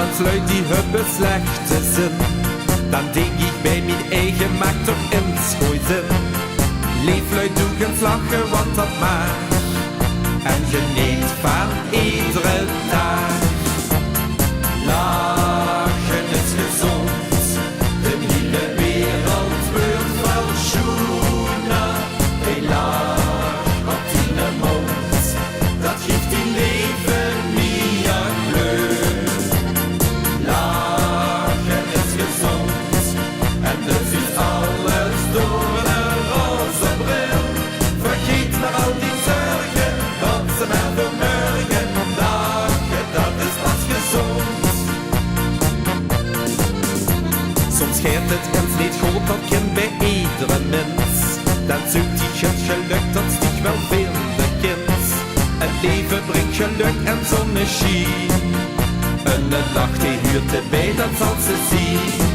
eens luid die hebben slechte zin. Dan denk ik bij mijn eigen, maak toch eens gooi zin. Leef luid, doe geen vlaggen, want dat mag. En geniet van iedere dag. Lachen is gezond, de hele wereld wordt wel schoener. Een lach op die mond, dat geeft die leven meer kleur. Lachen is gezond, en dus is alles door een roze bril. Vergeet maar al die zorgen, dat ze maar voor morgen. Lachen, dat is pas gezond. Soms scheert het eens niet goed, dat kind bij iedere mens. Dan zoekt die het geluk, dat sticht wel veel de kind. Het leven brengt geluk en zonneschijn. Een lach die huurt erbij, dat zal ze zien.